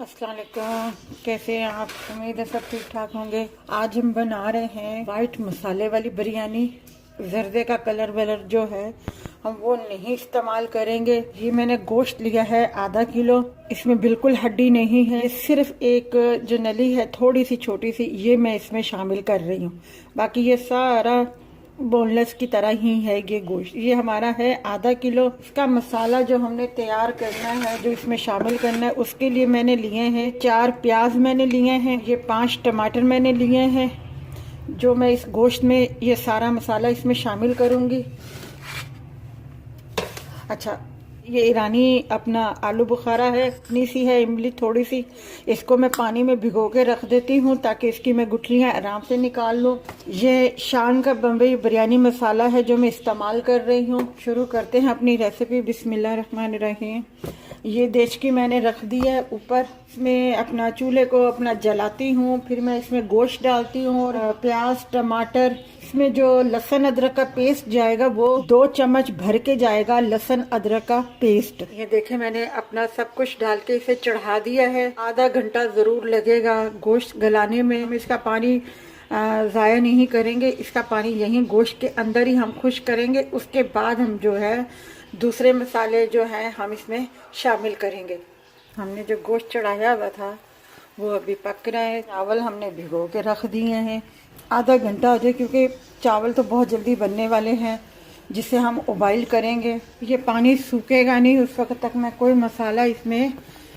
अस्सलाम वालेकुम। कैसे हैं आप? उम्मीद है सब ठीक ठाक होंगे। आज हम बना रहे हैं वाइट मसाले वाली बिरयानी। जर्दे का कलर वलर जो है हम वो नहीं इस्तेमाल करेंगे। ये मैंने गोश्त लिया है आधा किलो। इसमें बिल्कुल हड्डी नहीं है, सिर्फ एक जो नली है थोड़ी सी छोटी सी, ये मैं इसमें शामिल कर रही हूँ। बाकी ये सारा बोनलेस की तरह ही है। ये गोश्त ये हमारा है आधा किलो। इसका मसाला जो हमने तैयार करना है, जो इसमें शामिल करना है, उसके लिए मैंने लिए हैं 4 प्याज मैंने लिए हैं, ये 5 टमाटर मैंने लिए हैं, जो मैं इस गोश्त में ये सारा मसाला इसमें शामिल करूंगी। अच्छा, ये ईरानी अपना आलू बुखारा है, इतनी सी है इमली थोड़ी सी। इसको मैं पानी में भिगो के रख देती हूँ ताकि इसकी मैं गुठलियाँ आराम से निकाल लूँ। ये शान का बम्बई बिरयानी मसाला है जो मैं इस्तेमाल कर रही हूँ। शुरू करते हैं अपनी रेसिपी। बिस्मिल्लाहिर्रहमानिर्रहीम। ये देचकी मैंने रख दी है ऊपर। इसमें अपना चूल्हे को अपना जलाती हूँ, फिर मैं इसमें गोश्त डालती हूँ और प्याज टमाटर। इसमें जो लहसुन अदरक का पेस्ट जाएगा वो 2 चम्मच भर के जाएगा, लहसुन अदरक का पेस्ट। ये देखें, मैंने अपना सब कुछ डाल के इसे चढ़ा दिया है। आधा घंटा जरूर लगेगा गोश्त गलाने में। हम इसका पानी ज़ाया नहीं करेंगे, इसका पानी यहीं गोश्त के अंदर ही हम खुश करेंगे। उसके बाद हम जो है दूसरे मसाले जो हैं हम इसमें शामिल करेंगे। हमने जो गोश्त चढ़ाया हुआ था वो अभी पक रहा है। चावल हमने भिगो के रख दिए हैं, आधा घंटा हो जाए, क्योंकि चावल तो बहुत जल्दी बनने वाले हैं जिसे हम उबाइल करेंगे। ये पानी सूखेगा नहीं, उस वक्त तक मैं कोई मसाला इसमें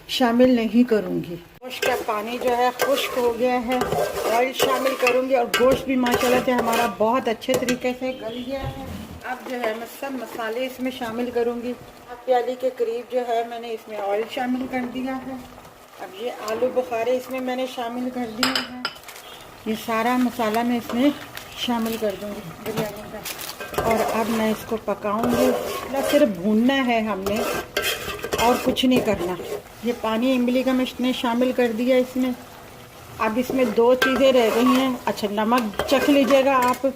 शामिल नहीं करूँगी। गोश्त का पानी जो है खुश्क हो गया है, ऑयल शामिल करूँगी और गोश्त भी माशाल्लाह से हमारा बहुत अच्छे तरीके से गल गया है। अब जो है मैं सब मसाले इसमें शामिल करूँगी। अब प्याली के करीब जो है मैंने इसमें ऑयल शामिल कर दिया है। अब ये आलू बुखारे इसमें मैंने शामिल कर दिए हैं। ये सारा मसाला मैं इसमें शामिल कर दूँगी बिरयानी का, और अब मैं इसको पकाऊँगी। ना सिर्फ भूनना है हमने और कुछ नहीं करना। ये पानी इमली का मैंने शामिल कर दिया इसमें। अब इसमें 2 चीज़ें रह गई हैं। अच्छा, नमक चख लीजिएगा आप,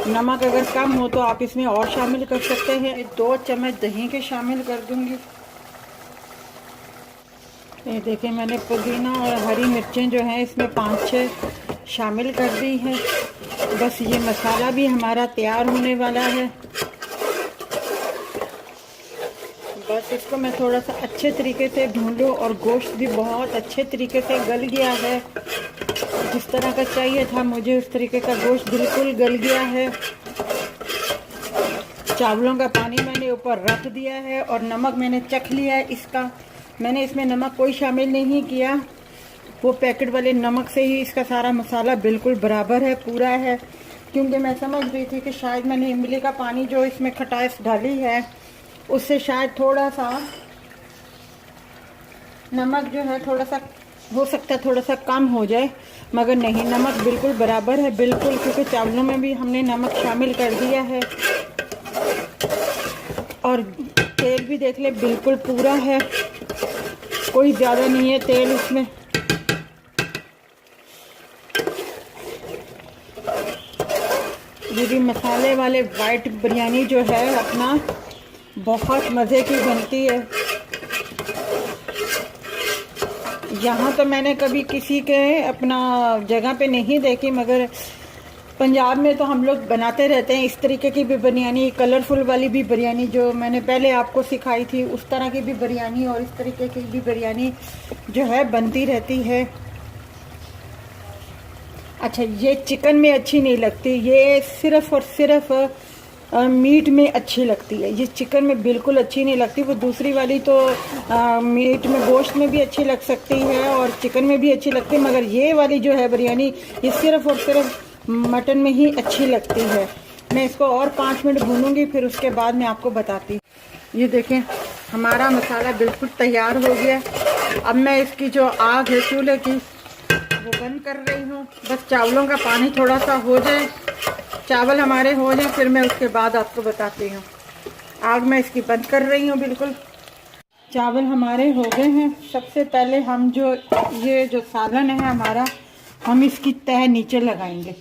नमक अगर कम हो तो आप इसमें और शामिल कर सकते हैं। 2 चम्मच दही के शामिल कर दूंगी। ये देखें, मैंने पुदीना और हरी मिर्चें जो हैं इसमें 5-6 शामिल कर दी हैं। बस ये मसाला भी हमारा तैयार होने वाला है। बस इसको मैं थोड़ा सा अच्छे तरीके से भून लूँ, और गोश्त भी बहुत अच्छे तरीके से गल गया है। जिस तरह का चाहिए था मुझे उस तरीके का गोश्त बिल्कुल गल गया है। चावलों का पानी मैंने ऊपर रख दिया है और नमक मैंने चख लिया है इसका। मैंने इसमें नमक कोई शामिल नहीं किया, वो पैकेट वाले नमक से ही इसका सारा मसाला बिल्कुल बराबर है, पूरा है। क्योंकि मैं समझ रही थी कि शायद मैंने इमली का पानी जो इसमें खटास डाली है उससे शायद थोड़ा सा नमक जो है थोड़ा सा हो सकता है थोड़ा सा कम हो जाए, मगर नहीं, नमक बिल्कुल बराबर है, बिल्कुल, क्योंकि चावलों में भी हमने नमक शामिल कर दिया है। और तेल भी देख ले बिल्कुल पूरा है, कोई ज़्यादा नहीं है तेल इसमें। ये भी मसाले वाले वाइट बिरयानी जो है अपना बहुत मज़े की बनती है। यहाँ तो मैंने कभी किसी के अपना जगह पे नहीं देखी, मगर पंजाब में तो हम लोग बनाते रहते हैं इस तरीके की भी बिरयानी, कलरफुल वाली भी बिरयानी जो मैंने पहले आपको सिखाई थी, उस तरह की भी बिरयानी और इस तरीके की भी बिरयानी जो है बनती रहती है। अच्छा, ये चिकन में अच्छी नहीं लगती, ये सिर्फ और सिर्फ मीट में अच्छी लगती है। ये चिकन में बिल्कुल अच्छी नहीं लगती। वो दूसरी वाली तो मीट में गोश्त में भी अच्छी लग सकती है और चिकन में भी अच्छी लगती है, मगर ये वाली जो है बिरयानी ये सिर्फ और सिर्फ मटन में ही अच्छी लगती है। मैं इसको और 5 मिनट भूनूंगी, फिर उसके बाद मैं आपको बताती हूँ। ये देखें, हमारा मसाला बिल्कुल तैयार हो गया। अब मैं इसकी जो आग है चूल्हे की वो बंद कर रही हूँ। बस चावलों का पानी थोड़ा सा हो जाए, चावल हमारे हो जाए, फिर मैं उसके बाद आपको बताती हूँ। आग मैं इसकी बंद कर रही हूँ बिल्कुल। चावल हमारे हो गए हैं। सबसे पहले हम ये जो सालन है हमारा, हम इसकी तह नीचे लगाएंगे।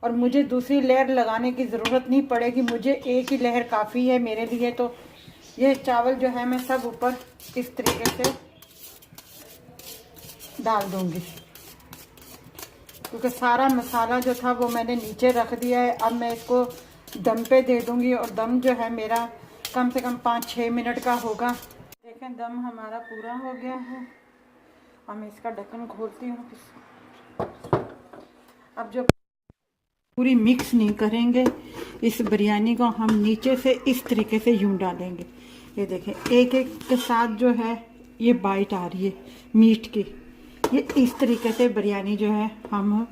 और मुझे दूसरी लेयर लगाने की ज़रूरत नहीं पड़ेगी, मुझे एक ही लेयर काफ़ी है मेरे लिए। तो ये चावल जो है मैं सब ऊपर इस तरीके से डाल दूंगी, क्योंकि सारा मसाला जो था वो मैंने नीचे रख दिया है। अब मैं इसको दम पे दे दूंगी और दम जो है मेरा कम से कम 5-6 मिनट का होगा। देखें दम हमारा पूरा हो गया है। अब मैं इसका ढक्कन खोलती हूँ। अब जो पूरी मिक्स नहीं करेंगे, इस बिरयानी को हम नीचे से इस तरीके से यूं डालेंगे। ये देखें एक एक के साथ जो है ये बाइट आ रही है मीट की। ये इस तरीके से बिरयानी जो है हम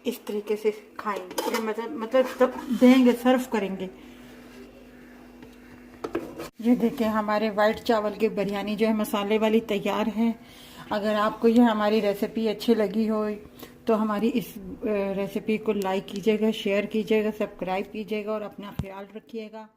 इस तरीके से खाएंगे, ये मतलब देंगे, सर्व करेंगे। ये देखें हमारे वाइट चावल की बिरयानी जो है मसाले वाली तैयार है। अगर आपको ये हमारी रेसिपी अच्छी लगी हो तो हमारी इस रेसिपी को लाइक कीजिएगा, शेयर कीजिएगा, सब्सक्राइब कीजिएगा और अपना ख्याल रखिएगा।